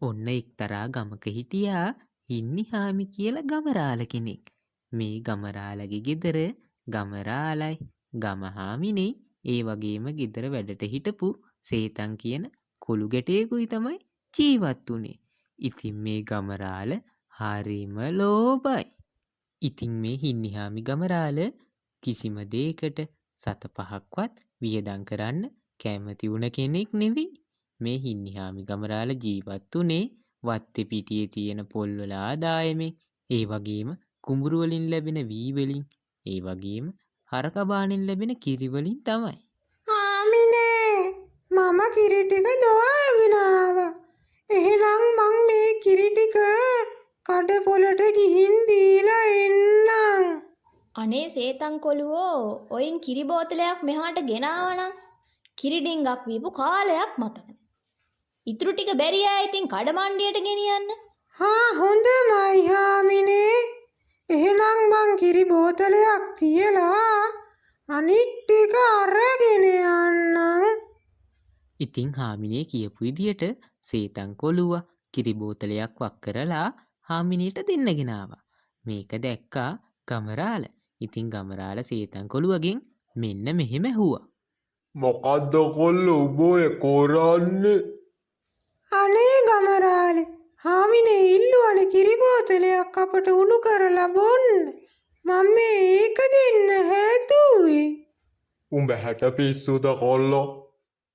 ඔන්න එක්තරා ගමක හිටියා හින්නිහාමි කියලා ගමරාල කෙනෙක්. මේ ගමරාලගේ ගෙදර ගමරාලයි ගමහාමිනේ ඒ වගේම ගෙදර වැඩට හිටපු සේතන් කියන කොළු ගැටයෙකුයි තමයි ජීවත් වුනේ. ඉතින් මේ ගමරාල හරිම ලෝභයි. ඉතින් මේ හින්නිහාමි ගමරාල කිසිම දෙයකට සත පහක්වත් වියදම් කරන්න කැමති වුණ කෙනෙක් නෙවෙයි. මේ හින්නිහාමි ගමරාල ජීවත් වුනේ වත්තේ පිටියේ තියෙන පොල්වල ආදායමෙන්, ඒ වගේම කුඹුරු වලින් ලැබෙන වී වලින්, ඒ වගේම හරක බානෙන් ලැබෙන කිරි වලින් තමයි. ආමිනේ මම කිරි ටික දොවාගෙන ආවා. එහෙනම් මං මේ කිරි ටික කඩපොළට ගිහින් දීලා එන්නම්. අනේ සේතන් කොළුවෝ ඔයින් කිරි බෝතලයක් මෙහාට ගෙනාවනම් කිරි ඩිංගක් වීපු කාලයක් මතක නැහැ. ඉතුරු ටික බැරි අය ඉතින් කඩමණ්ඩියට ගෙනියන්න. හොඳමයි හාමිනේ. එහෙනම් මං කිරි බෝතලයක් තියලා අනිත් ටික අරගෙන යන්නම්. ඉතින් හාමිනේ කියපු විදියට සේතන් කොළුවා කිරි බෝතලයක් වක් කරලා හාමිනේට දෙන්නගෙන ආවා. මේක දැක්කා ගමරාල. ඉතින් ගමරාල සේතන් කොළුවගෙන් මෙන්න මෙහෙම ඇහුවා. මොකද්ද කොල්ලෝ උඹ ඔය කරන්නේ? අනේ ගමරාලේ හාමිනේ ඉල්ලුවනේ කිරි බෝතලයක් අපට උණු කරලා බොන්න. මම මේක දෙන්න හැදුවේ. උඹ හැට පිස්සුද කොල්ලෝ?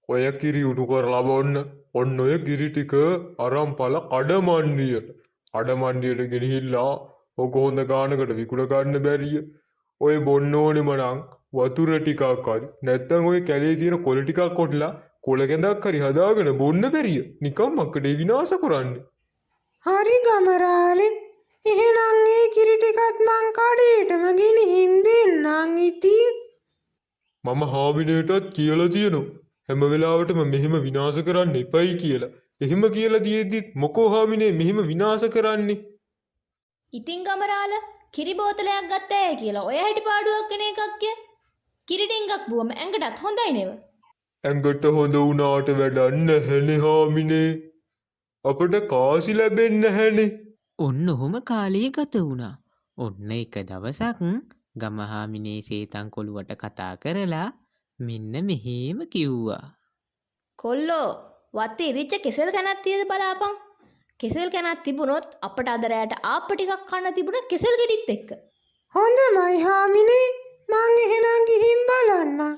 ඔය කිරි උණු කරලා බොන්න. ඔන්න ඔය කිරි ටික අරන්පල කඩමණ්ඩියට. කඩමණ්ඩියට ගෙනහිල්ලා ඔක හොඳ ගානකට විකුණ ගන්න බැරිය. ඔය බොන්න ඕනෙම නම් වතුර ටිකක් හරි නැත්නම් ඔය කැලේ තියෙන කොළ ටිකක් කොටලා කොළ කැඳක් හරි හදාගෙන බොන්න බැරිය. නිකම් මක්කඩේ විනාශ කරන්නේ. හරි ගමරාලේ. එහෙනම් ඒ කිරි ටිකත් මං කඩේටම ගෙනිහින් දෙන්නම් ඉතින්. මම හාමිනේටත් කියලා තියෙනවා. හැම වෙලාවටම මෙහෙම විනාශ කරන්න එපයි කියලා. එහෙම කියලා දීද්දිත් මොකෝ හාමිනේ මෙහෙම විනාශ කරන්නේ? ඉතින් ගමරාල කිරි බෝතලයක් ගත්තෑ කියලා ඔය හැටි පාඩුවක් වෙන එකක්ය. කිරි ඩිංගක් බුවම ඇඟටත් හොඳයි නේද? ඇඟට හොඳ වුණාට වැඩක් නැහැනේ හාමිනේ. අපට කාසි ලැබෙන්නේ නැහැනේ. ඔන්න ඔහොම කාලය ගත වුණා. ඔන්න එක දවසක් ගමහාමිනේ සේතන් කොළුවට කතා කරලා මෙන්න මෙහෙම කිව්වා. කොල්ලෝ වත්තේ ඉදිච්ච කෙසෙල් කනක් තියද බලාපන්. කෙසෙල් කනක් තිබුණොත් අපට අද රැයට ආප්ප ටිකක් කන්න තිබුණ කෙසෙල් ගෙඩිත් එක්ක. හොඳමයි හාමිනේ. මං එහෙනම් ගිහින් බලන්නම්.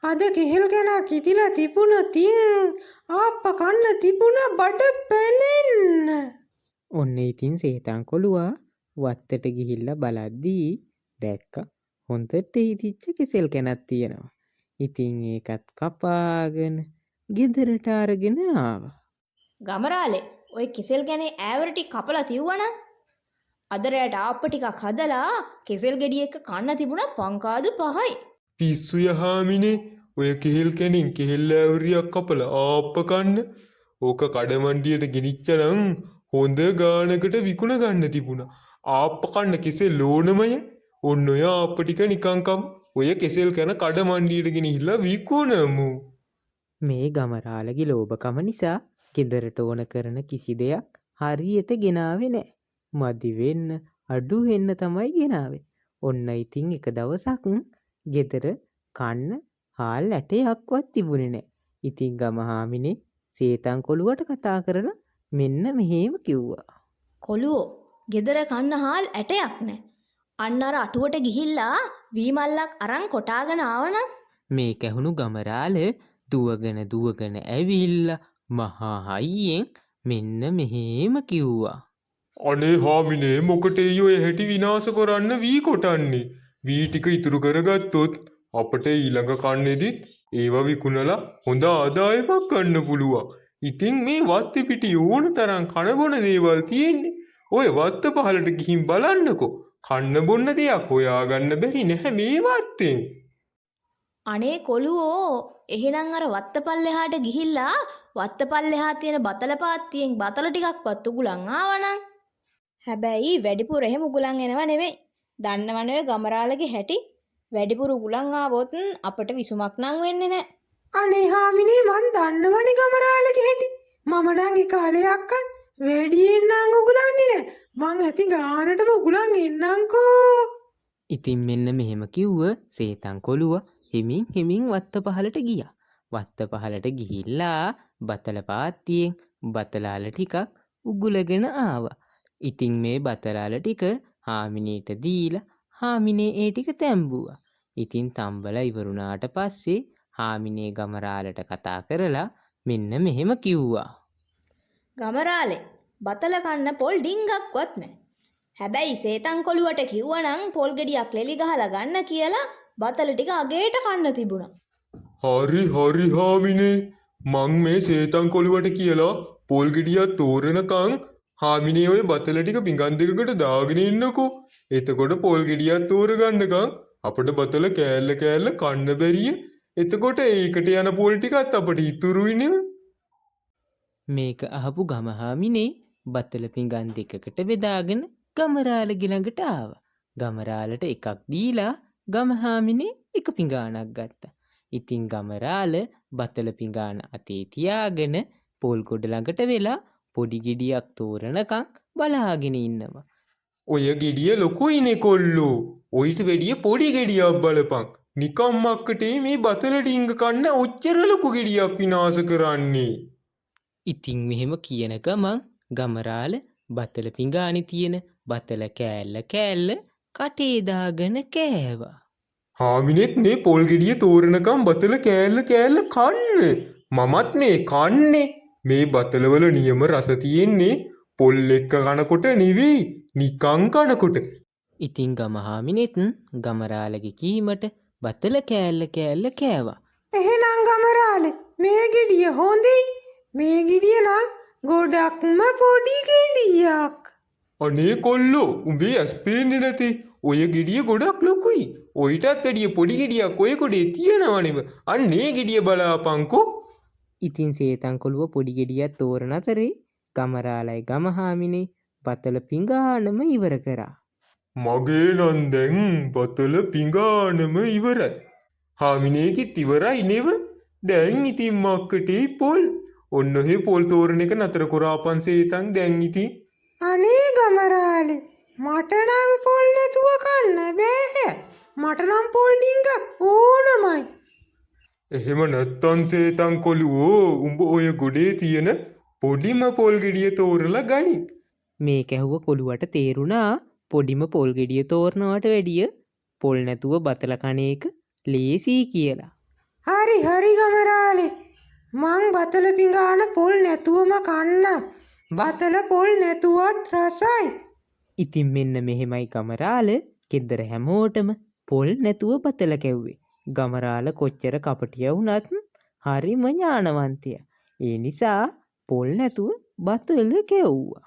අද කෙහෙල් කනක් ඉතිලා තිබුණොතින් ආප්ප කන්න තිබුණ බඩ පැලෙන්න. ඔන්න ඉතින් සේතන් කොළුවා වත්තට ගිහිල්ලා බලද්දී දැක්ක හොඳට ඉදිච්ච කෙසෙල් කැනක් තියෙනවා. ඉතින් ඒකත් කපාගෙන ගෙදරට අරගෙන ආවා. ගමරාලේ ඔය කෙසෙල් ගැනේ ඈවරටි කපලා තියුවනම් අද රැයට ආප්ප ටිකක් හදලා කෙසෙල් ගෙඩි එක්ක කන්න තිබුණා පංකාදු 5යි. පිස්සුය හාමිනේ. ඔය කෙහෙල් කැනින් කෙහෙල් ඇවරියක් කපලා ආප්ප කන්න. ඕක කඩමණ්ඩියට ගෙනිච්චනම් හොඳ ගානකට විකුණ ගන්න තිබුණා. ආප්ප කන්න කෙසෙල් ඕනමය. ඔන්න ඔය ආප්ප ටික නිකන් කම්. ඔය කෙසෙල් කන කඩමණ්ඩියට ගෙනහිල්ලා විකුණමු. මේ ගමරාලගේ ලෝභකම නිසා ගෙදරට ඕන කරන කිසි දෙයක් හරියට ගෙනාවේ නැහැ. මදි වෙන්න අඩු වෙන්න තමයි ගෙනාවේ. ඔන්න ඉතින් එක දවසක් ගෙදර කන්න හාල් ඇටයක්වත් තිබුණේ නැහැ. ඉතින් ගමහාමිනේ සේතන් කොළුවට කතා කරලා මෙන්න මෙහෙම කිව්වා. කොළුවෝ ගෙදර කන්න හාල් ඇටයක් නැහැ. අන්න අර අටුවට ගිහිල්ලා වී මල්ලක් අරන් කොටාගෙන ආවනම් මේක ඇහුණු ගමරාල දුවගෙන ඇවිල්ලා මහා හයියෙන් මෙන්න මෙහෙම කිව්වා. අනේ හාමිනේ මොකටේ ඔය හැටි විනාශ කරන්න වී කොටන්නේ? වී ටික ඉතුරු කරගත්තොත් අපට ඊළඟ කන්නේදිත් ඒව විකුණලා හොඳ ආදායමක් ගන්න පුළුවන්. ඉතින් මේ වත්තේ පිටි ඕන තරම් කන බොන දේවල් තියෙන්නේ. ඔය වත්ත පහලට ගිහින් බලන්නකෝ. කන්න බොන්න දෙයක් හොයාගන්න බැරි නැහැ මේ වත්තෙන්. අනේ කොළුවෝ එහෙනම් අර වත්තපල්ලෙහාට ගිහිල්ලා වත්තපල්ලෙහා තියෙන බතල පාත්තියෙන් බතල ටිකක්වත් උගුලන් ආවනම් හැබැයි වැඩිපුර එහෙම උගුලන් එනව නෙවෙයි. දන්නවනේ ඔය ගමරාලගේ හැටි. වැඩිපුර උගුලන් ආවොත් අපට විසුමක් නම් වෙන්නේ නැහැ. අනේ හාමිනේ මං දන්නවනේ ගමරාලගේ හැටි. මම නම් ඒ කාලයක්වත් වැඩියෙන් නම් උගලන්නේ නෑ. මං ඇති ගානටම උගලන් එන්නම්කෝ. ඉතින් මෙන්න මෙහෙම කිව්ව සේතන් කොළුව හිමින් වත්ත පහලට ගියා. වත්ත පහලට ගිහිල්ලා බතල පාත්තියෙන් බතලාල ටිකක් උගුලගෙන ආවා. ඉතින් මේ බතලාල ටික හාමිනේට දීලා හාමිනේ ඒ ටික තැම්බුවා. ඉතින් තම්බලා ඉවරුණාට පස්සේ හාමිනේ ගමරාලට කතා කරලා මෙන්න මෙහෙම කිව්වා. ගමරාලේ බතල කන්න පොල් ඩිංගක්වත් නැහැ. හැබැයි සේතන් කොළුවට කිව්වනම් පොල් ගෙඩියක් ලෙලි ගහලා ගන්න කියලා බතල ටික අගේට කන්න තිබුණා. හරි හාමිනේ මං මේ සේතන් කොළුවට කියලා පොල් ගෙඩියක් තෝරනකං හාමිනේ ඔය බතල ටික පිඟන් දෙකකට දාගෙන ඉන්නකෝ. එතකොට පොල් ගෙඩියක් තෝරගන්නකං අපිට බතල කෑල්ල කෑල්ල කන්න බැරිය. එතකොට ඒකට යන පොල් ටිකත් අපිට ඉතුරුයි නෙව. මේක අහපු ගමහාමිනේ බතල පිඟන් දෙකකට බෙදාගෙන ගමරාලගේ ළඟට ආවා. ගමරාලට එකක් දීලා ගමහාමිනේ එක පිඟානක් ගත්තා. ඉතින් ගමරාල බතල පිඟාන අතේ තියාගෙන පොල් ගොඩ ළඟට වෙලා පොඩි ගෙඩියක් තෝරනකම් බලාගෙන ඉන්නවා. ඔය ගෙඩිය ලොකුයිනේ කොල්ලෝ. ඔයිට වැඩිය පොඩි ගෙඩියක් බලපන්. නිකම් මක්කටේ මේ බතල ඩිංග කන්න ඔච්චර ලොකු ගෙඩියක් විනාශ කරන්නේ. ඉතින් මෙහෙම කියන ගමන් ගමරාල බතල පිඟානේ තියෙන බතල කෑල්ල කෑල්ල කටේ දාගෙන කෑවා. හාමිනෙත් මේ පොල් ගෙඩිය තෝරනකම් බතල කෑල්ල කෑල්ල කන්න. මමත් මේ කන්නේ. මේ බතලවල නියම රස තියෙන්නේ පොල් එක්ක කනකොට නෙවෙයි නිකං කනකොට. ඉතින් ගමහාමිනෙත් ගමරාලගේ කීමට බතල කෑල්ල කෑල්ල කෑවා. එහෙනම් ගමරාලේ මේ ගෙඩිය හොඳයි. මේ ගෙඩිය නම් ගොඩක්ම පොඩි ගෙඩියක්. අනේ කොල්ලෝ උඹේ ඇස් පේන්නේ නැති. ඔය ගෙඩිය ගොඩක් ලොකුයි. ඔයිටත් වැඩිය පොඩි ගෙඩියක් ඔය කොටේ තියෙනවනෙව. අන්න ඒ ගෙඩිය බලාපන්කෝ. ඉතින් සේතන් කොළුව පොඩි ගෙඩියක් තෝරන අතරේ ගමරාලයි ගමහාමිනේ බතල පිඟානම ඉවර කරා. මගේ නම් දැන් බතල පිඟානම ඉවරයි. හාමිනේකිත් ඉවරයි නෙව. දැන් ඉතින් මක්කටේ පොල්. ඔන්න ඔහේ පොල් තෝරන එක නතර කරාපන් සේතන් දැන් ඉතින්. අනේ ගමරාලේ මට නම් පොල් නැතුව කන්න බෑ. මට නම් පොල් ඩිංගක් ඕනමයි. එහෙම නැත්තන් සේතන් කොළුවෝ උඹ ඔය ගොඩේ තියෙන පොඩිම පොල් ගෙඩිය තෝරලා ගනි. මේ කැහුව කොළුවට තේරුණා පොඩිම පොල් ගෙඩිය තෝරනවට වැඩිය පොල් නැතුව බතල කන එක ලේසි කියලා. හරි ගමරාලේ මං බතල පිඟාන පොල් නැතුවම කන්නම්. බතල පොල් නැතුවත් රසයි. ඉතින් මෙන්න මෙහෙමයි ගමරාල ගෙදර හැමෝටම පොල් නැතුව බතල කැව්වේ. ගමරාල කොච්චර කපටිය වුණත් හරිම ඥානවන්තයා. ඒ නිසා පොල් නැතුව බතල කැව්වා.